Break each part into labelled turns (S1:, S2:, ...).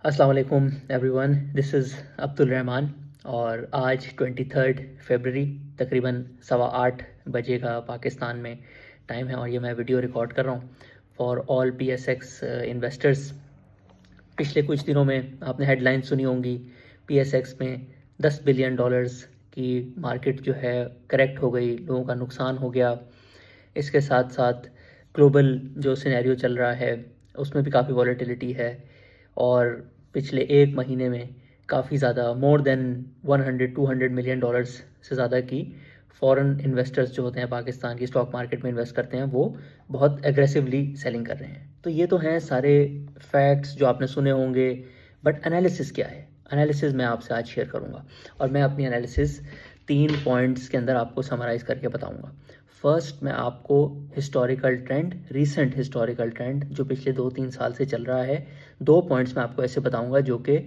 S1: अस्सलाम वालेकुम everyone, this is Abdul Rahman. और आज 23 फरवरी तकरीबन 8:15 का पाकिस्तान में टाइम है और ये मैं वीडियो रिकॉर्ड कर रहा हूँ फॉर ऑल PSX इन्वेस्टर्स। पिछले कुछ दिनों में आपने हेडलाइन सुनी होंगी, PSX में $10 बिलियन की मार्केट जो है करेक्ट हो गई, लोगों का नुकसान हो गया। इसके साथ साथ ग्लोबल जो सिनेरियो चल रहा है उसमें भी काफ़ी वॉलेटिलिटी है और पिछले एक महीने में काफ़ी ज़्यादा मोर देन 100-200 मिलियन डॉलर्स से ज़्यादा की फॉरेन इन्वेस्टर्स जो होते हैं पाकिस्तान की स्टॉक मार्केट में इन्वेस्ट करते हैं, वो बहुत एग्रेसिवली सेलिंग कर रहे हैं। तो ये तो हैं सारे फैक्ट्स जो आपने सुने होंगे, बट एनालिसिस क्या है? एनालिसिस मैं आपसे आज शेयर करूँगा और मैं अपनी एनालिसिस 3 पॉइंट्स के अंदर आपको समराइज करके बताऊँगा। फर्स्ट, मैं आपको historical trend, recent historical trend जो पिछले 2-3 साल से चल रहा है, 2 पॉइंट्स मैं आपको ऐसे बताऊंगा जो कि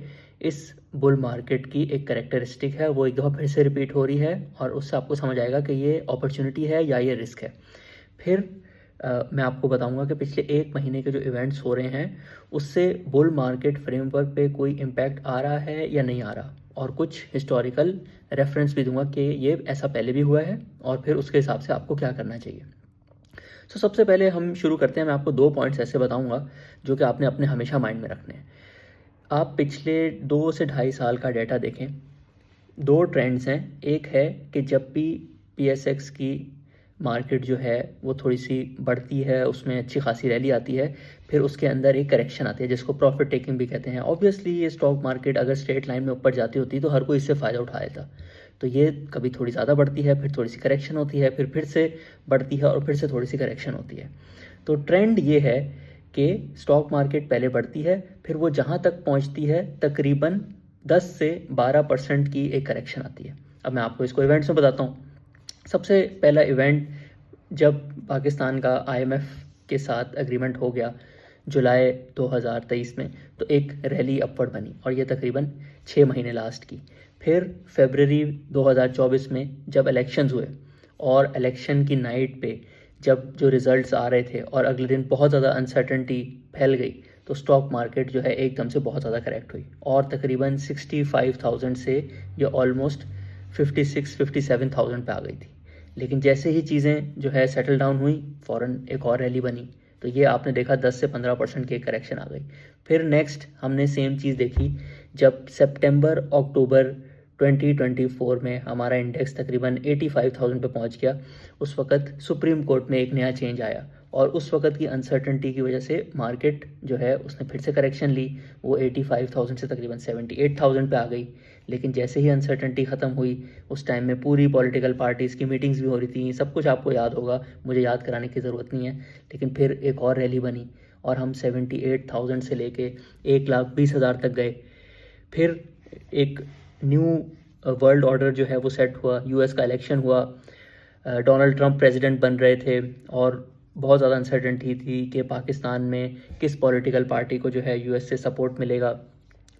S1: इस बुल मार्केट की एक कैरेक्टरिस्टिक है, वो एक दफ़ा फिर से रिपीट हो रही है और उससे आपको समझ आएगा कि ये अपॉर्चुनिटी है या ये रिस्क है। फिर मैं आपको बताऊंगा कि पिछले एक महीने के जो इवेंट्स हो रहे हैं उससे बुल मार्केट फ्रेमवर्क पे कोई इम्पैक्ट आ रहा है या नहीं आ रहा, और कुछ हिस्टोरिकल रेफरेंस भी दूंगा कि ये ऐसा पहले भी हुआ है और फिर उसके हिसाब से आपको क्या करना चाहिए। तो सबसे पहले हम शुरू करते हैं। मैं आपको 2 पॉइंट्स ऐसे बताऊंगा जो कि आपने अपने हमेशा माइंड में रखने हैं। आप पिछले 2 से ढाई साल का डेटा देखें, 2 ट्रेंड्स हैं। एक है कि जब भी PSX की मार्केट जो है वो थोड़ी सी बढ़ती है, उसमें अच्छी खासी रैली आती है, फिर उसके अंदर एक करेक्शन आती है जिसको प्रॉफिट टेकिंग भी कहते हैं। ऑब्वियसली ये स्टॉक मार्केट अगर स्ट्रेट लाइन में ऊपर जाती होती तो हर कोई इससे फ़ायदा उठाया था। तो ये कभी थोड़ी ज़्यादा बढ़ती है, फिर थोड़ी सी करेक्शन होती है, फिर से बढ़ती है और फिर से थोड़ी सी करेक्शन होती है। तो ट्रेंड ये है कि स्टॉक मार्केट पहले बढ़ती है, फिर वो जहाँ तक पहुँचती है तकरीबन 10 से 12% की एक करेक्शन आती है। अब मैं आपको इसको इवेंट्स में बताता हूँ। सबसे पहला इवेंट, जब पाकिस्तान का IMF के साथ एग्रीमेंट हो गया जुलाई 2023 में, तो एक रैली अपवर्ड बनी और ये तकरीबन 6 महीने लास्ट की। फिर फरवरी 2024 में जब इलेक्शंस हुए और इलेक्शन की नाइट पे जब जो रिज़ल्ट्स आ रहे थे और अगले दिन बहुत ज़्यादा अनसर्टेनिटी फैल गई, तो स्टॉक मार्केट जो है एकदम से बहुत ज़्यादा करेक्ट हुई और तकरीबन 65,000 से ये ऑलमोस्ट 56-57,000 पे आ गई थी। लेकिन जैसे ही चीज़ें जो है सेटल डाउन हुई, फ़ौरन एक और रैली बनी, तो ये आपने देखा 10 से 15% की करेक्शन आ गई। फिर नेक्स्ट हमने सेम चीज़ देखी जब सितंबर अक्टूबर 2024 में हमारा इंडेक्स तकरीबन 85,000 पे पहुंच गया। उस वक़्त सुप्रीम कोर्ट में एक नया चेंज आया और उस वक़्त की अनसर्टेनिटी की वजह से मार्केट जो है उसने फिर से करेक्शन ली, वो 85,000 से तकरीबन 78,000 पे आ गई। लेकिन जैसे ही अनसर्टेनिटी ख़त्म हुई, उस टाइम में पूरी पॉलिटिकल पार्टीज़ की मीटिंग्स भी हो रही थी, सब कुछ आपको याद होगा, मुझे याद कराने की ज़रूरत नहीं है। लेकिन फिर एक और रैली बनी और हम 78,000 से लेके 1,20,000 तक गए। फिर एक न्यू वर्ल्ड ऑर्डर जो है वो सेट हुआ, US का इलेक्शन हुआ, डोनाल्ड ट्रंप प्रेसिडेंट बन रहे थे और बहुत ज़्यादा अनसर्टेनिटी थी कि पाकिस्तान में किस पॉलिटिकल पार्टी को जो है US से सपोर्ट मिलेगा।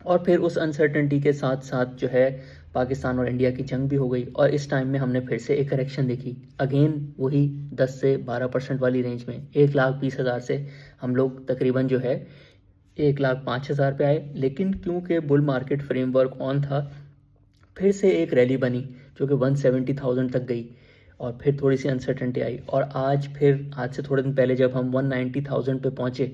S1: और फिर उस अनसर्टेनिटी के साथ साथ जो है पाकिस्तान और इंडिया की जंग भी हो गई और इस टाइम में हमने फिर से एक करेक्शन देखी, अगेन वही 10 से 12% वाली रेंज में। 1,20,000 से हम लोग तकरीबन जो है 1,05,000 पे आए। लेकिन क्योंकि बुल मार्केट फ्रेमवर्क ऑन था, फिर से एक रैली बनी जो कि 170,000 तक गई और फिर थोड़ी सी अनसर्टेनिटी आई और आज से थोड़े दिन पहले जब हम 190,000 पे पहुँचे,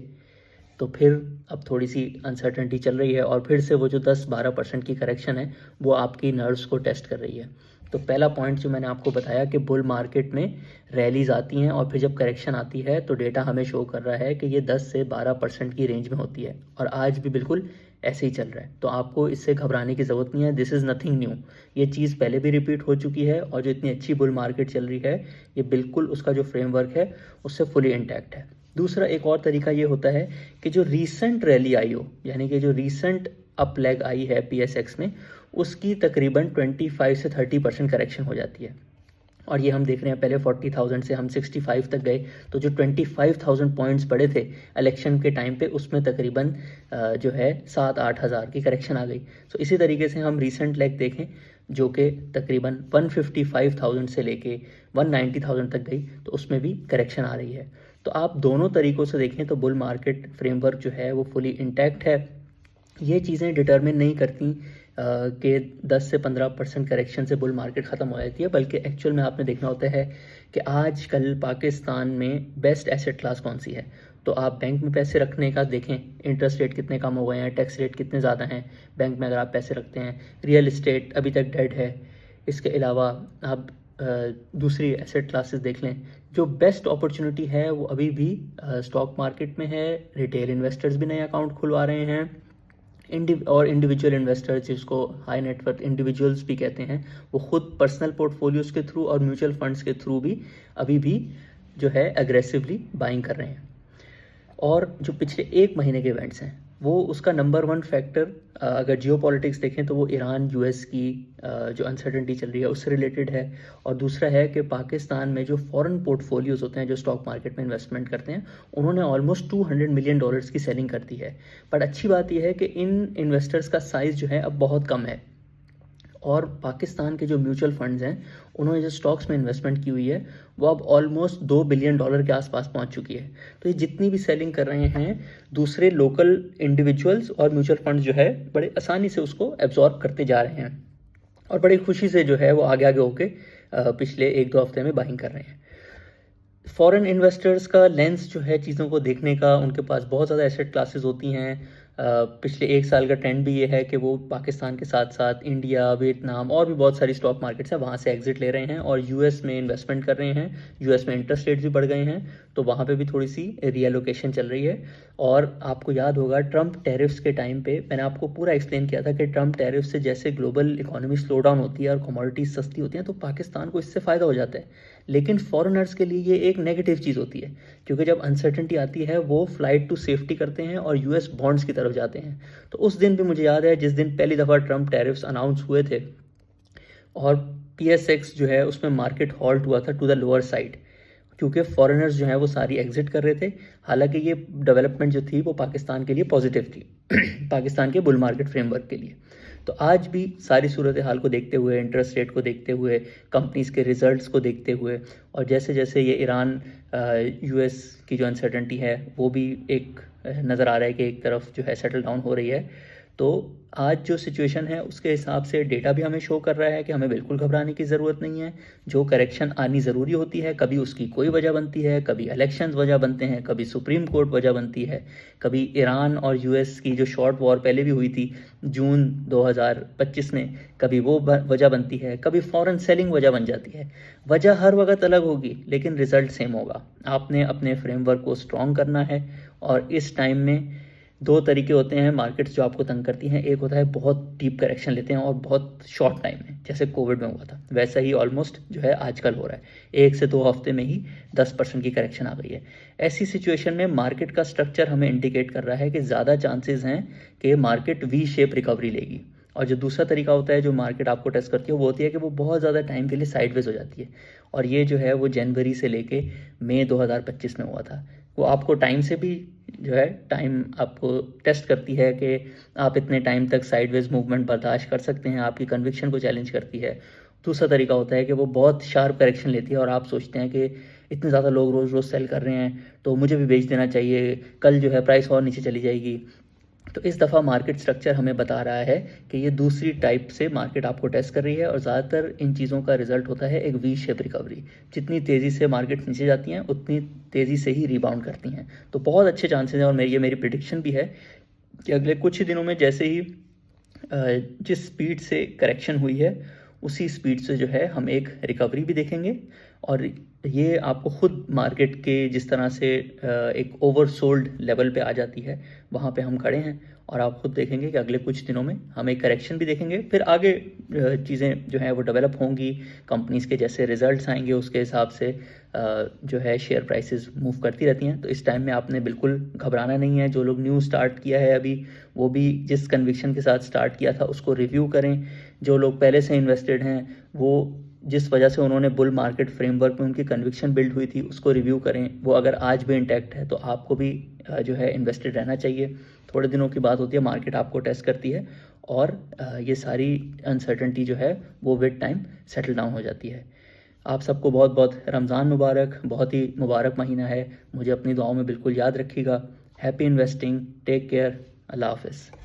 S1: तो फिर अब थोड़ी सी अनसर्टेनिटी चल रही है और फिर से वो जो 10-12% की करेक्शन है वो आपकी नर्व्स को टेस्ट कर रही है। तो पहला पॉइंट जो मैंने आपको बताया कि बुल मार्केट में रैलीज आती हैं और फिर जब करेक्शन आती है तो डेटा हमें शो कर रहा है कि ये 10 से 12% की रेंज में होती है और आज भी बिल्कुल ऐसे ही चल रहा है। तो आपको इससे घबराने की ज़रूरत नहीं है, दिस इज़ नथिंग न्यू। ये चीज़ पहले भी रिपीट हो चुकी है और जो इतनी अच्छी बुल मार्केट चल रही है, ये बिल्कुल उसका जो फ्रेमवर्क है उससे फुली इंटैक्ट है। दूसरा एक और तरीका ये होता है कि जो रीसेंट रैली आई हो, यानी कि जो रीसेंट अप लेग आई है PSX में, उसकी तकरीबन 25 से 30% करेक्शन हो जाती है। और ये हम देख रहे हैं, पहले 40,000 से हम 65 तक गए, तो जो 25,000 पॉइंट्स पड़े थे इलेक्शन के टाइम पे, उसमें तकरीबन जो है 7-8 हज़ार की करेक्शन आ गई। तो इसी तरीके से हम रीसेंट लेग देखें जो कि तकरीबन 155,000 से लेके 190,000 तक गई, तो उसमें भी करेक्शन आ रही है। तो आप दोनों तरीक़ों से देखें तो बुल मार्केट फ्रेमवर्क जो है वो फुली इंटैक्ट है ये चीज़ें डिटरमिन नहीं करती कि 10 से 15% करेक्शन से बुल मार्केट ख़त्म हो जाती है, बल्कि एक्चुअल में आपने देखना होता है कि आज कल पाकिस्तान में बेस्ट एसेट क्लास कौन सी है। तो आप बैंक में पैसे रखने का देखें, इंटरेस्ट रेट कितने कम हो गए हैं, टैक्स रेट कितने ज़्यादा हैं बैंक में अगर आप पैसे रखते हैं। रियल इस्टेट अभी तक डेड है। इसके अलावा आप दूसरी एसेट क्लासेस देख लें, जो बेस्ट अपॉर्चुनिटी है वो अभी भी स्टॉक मार्केट में है। रिटेल इन्वेस्टर्स भी नए अकाउंट खुलवा रहे हैं, और इंडिविजुअल इन्वेस्टर्स जिसको हाई नेटवर्थ इंडिविजुअल्स भी कहते हैं, वो खुद पर्सनल पोर्टफोलियोज के थ्रू और म्यूचुअल फंड्स के थ्रू भी अभी भी जो है एग्रेसिवली बाइंग कर रहे हैं। और जो पिछले एक महीने के इवेंट्स हैं वो उसका नंबर वन फैक्टर अगर जियो पॉलिटिक्स देखें तो वो ईरान यूएस की जो अनसर्टेनिटी चल रही है उससे रिलेटेड है। और दूसरा है कि पाकिस्तान में जो फॉरेन पोर्टफोलियोज होते हैं जो स्टॉक मार्केट में इन्वेस्टमेंट करते हैं, उन्होंने ऑलमोस्ट $200 मिलियन की सेलिंग कर दी है। बट अच्छी बात यह है कि इन इन्वेस्टर्स का साइज़ जो है अब बहुत कम है, और पाकिस्तान के जो म्यूचुअल फंड्स हैं उन्होंने जो स्टॉक्स में इन्वेस्टमेंट की हुई है वो अब ऑलमोस्ट $2 बिलियन के आसपास पहुंच चुकी है। तो ये जितनी भी सेलिंग कर रहे हैं दूसरे लोकल इंडिविजुअल्स और म्यूचुअल फंड्स जो है बड़े आसानी से उसको एब्जॉर्ब करते जा रहे हैं, और बड़ी खुशी से जो है वो आगे आगे होके पिछले 1-2 हफ्ते में बाइंग कर रहे हैं। फॉरेन इन्वेस्टर्स का लेंस जो है चीज़ों को देखने का, उनके पास बहुत ज़्यादा एसेट क्लासेस होती हैं। पिछले 1 साल का ट्रेंड भी ये है कि वो पाकिस्तान के साथ साथ इंडिया, वियतनाम और भी बहुत सारी स्टॉक मार्केट्स हैं वहाँ से एग्जिट ले रहे हैं और यूएस में इन्वेस्टमेंट कर रहे हैं। यूएस में इंटरेस्ट रेट्स भी बढ़ गए हैं, तो वहाँ पे भी थोड़ी सी रीएलोकेशन चल रही है। और आपको याद होगा ट्रंप टैरिफ्स के टाइम पे मैंने आपको पूरा एक्सप्लेन किया था कि ट्रंप टैरिफ से जैसे ग्लोबल इकोनॉमी स्लो डाउन होती है और कमोडिटीज सस्ती होती हैं तो पाकिस्तान को इससे फ़ायदा हो जाता है। लेकिन फॉरेनर्स के लिए ये एक नेगेटिव चीज़ होती है, क्योंकि जब अनसर्टेनिटी आती है वो फ्लाइट टू सेफ्टी करते हैं और यूएस बॉन्ड्स की तरफ जाते हैं। तो उस दिन भी मुझे याद है जिस दिन पहली दफ़ा ट्रंप टैरिफ्स अनाउंस हुए थे और PSX जो है उसमें मार्केट हॉल्ट हुआ था टू द लोअर साइड, क्योंकि फॉरेनर्स जो है वो सारी एग्जिट कर रहे थे। हालांकि ये डेवलपमेंट जो थी वो पाकिस्तान के लिए पॉजिटिव थी पाकिस्तान के बुल मार्केट फ्रेमवर्क के लिए। तो आज भी सारी सूरत हाल को देखते हुए, इंटरेस्ट रेट को देखते हुए, कंपनीज़ के रिजल्ट्स को देखते हुए, और जैसे जैसे ये ईरान US की जो अनसर्टेनिटी है वो भी एक नज़र आ रहा है कि एक तरफ जो है सेटल डाउन हो रही है। तो आज जो सिचुएशन है उसके हिसाब से डेटा भी हमें शो कर रहा है कि हमें बिल्कुल घबराने की ज़रूरत नहीं है। जो करेक्शन आनी ज़रूरी होती है, कभी उसकी कोई वजह बनती है, कभी इलेक्शंस वजह बनते हैं, कभी सुप्रीम कोर्ट वजह बनती है, कभी ईरान और US की जो शॉर्ट वॉर पहले भी हुई थी जून 2025 में, कभी वो वजह बनती है, कभी फॉरेन सेलिंग वजह बन जाती है। वजह हर वक्त अलग होगी लेकिन रिजल्ट सेम होगा। आपने अपने फ्रेमवर्क को स्ट्रॉन्ग करना है, और इस टाइम में 2 तरीके होते हैं मार्केट्स जो आपको तंग करती हैं। एक होता है बहुत डीप करेक्शन लेते हैं और बहुत शॉर्ट टाइम में, जैसे कोविड में हुआ था, वैसा ही ऑलमोस्ट जो है आजकल हो रहा है। 1 से 2 हफ्ते में ही 10% की करेक्शन आ गई है। ऐसी सिचुएशन में मार्केट का स्ट्रक्चर हमें इंडिकेट कर रहा है कि ज़्यादा चांसेस हैं कि मार्केट V शेप रिकवरी लेगी। और जो दूसरा तरीका होता है जो मार्केट आपको टेस्ट करती है वो होती है कि वो बहुत ज़्यादा टाइम के लिए साइडवेज हो जाती है, और ये जो है वो जनवरी से लेके मई 2025 में हुआ था। वो आपको टाइम से भी जो है टाइम आपको टेस्ट करती है कि आप इतने टाइम तक साइडवेज मूवमेंट बर्दाश्त कर सकते हैं, आपकी कन्विक्शन को चैलेंज करती है। दूसरा तरीका होता है कि वो बहुत शार्प करेक्शन लेती है और आप सोचते हैं कि इतने ज़्यादा लोग रोज़ रोज़ सेल कर रहे हैं तो मुझे भी बेच देना चाहिए, कल जो है प्राइस और नीचे चली जाएगी। तो इस दफ़ा मार्केट स्ट्रक्चर हमें बता रहा है कि ये दूसरी टाइप से मार्केट आपको टेस्ट कर रही है, और ज़्यादातर इन चीज़ों का रिजल्ट होता है एक V शेप रिकवरी। जितनी तेज़ी से मार्केट नीचे जाती हैं उतनी तेज़ी से ही रीबाउंड करती हैं। तो बहुत अच्छे चांसेस हैं, और मेरी प्रिडिक्शन भी है कि अगले कुछ ही दिनों में जैसे ही जिस स्पीड से करेक्शन हुई है उसी स्पीड से जो है हम एक रिकवरी भी देखेंगे। और ये आपको खुद मार्केट के जिस तरह से एक ओवरसोल्ड लेवल पे आ जाती है वहाँ पे हम खड़े हैं, और आप खुद देखेंगे कि अगले कुछ दिनों में हम एक करेक्शन भी देखेंगे। फिर आगे चीज़ें जो हैं वो डेवलप होंगी, कंपनीज़ के जैसे रिजल्ट्स आएंगे उसके हिसाब से जो है शेयर प्राइसेस मूव करती रहती हैं। तो इस टाइम में आपने बिल्कुल घबराना नहीं है। जो लोग न्यू स्टार्ट किया है अभी, वो भी जिस कन्विक्शन के साथ स्टार्ट किया था उसको रिव्यू करें। जो लोग पहले से इन्वेस्टेड हैं वो जिस वजह से उन्होंने बुल मार्केट फ्रेमवर्क में उनकी कन्विक्शन बिल्ड हुई थी उसको रिव्यू करें। वो अगर आज भी इंटैक्ट है तो आपको भी जो है इन्वेस्टेड रहना चाहिए। थोड़े दिनों की बात होती है, मार्केट आपको टेस्ट करती है और ये सारी अनसर्टेनिटी जो है वो विद टाइम सेटल डाउन हो जाती है। आप सबको बहुत बहुत रमज़ान मुबारक। बहुत ही मुबारक महीना है, मुझे अपनी दुआओं में बिल्कुल याद रखिएगा। हैप्पी इन्वेस्टिंग, टेक केयर, अल्लाह हाफ़िज़।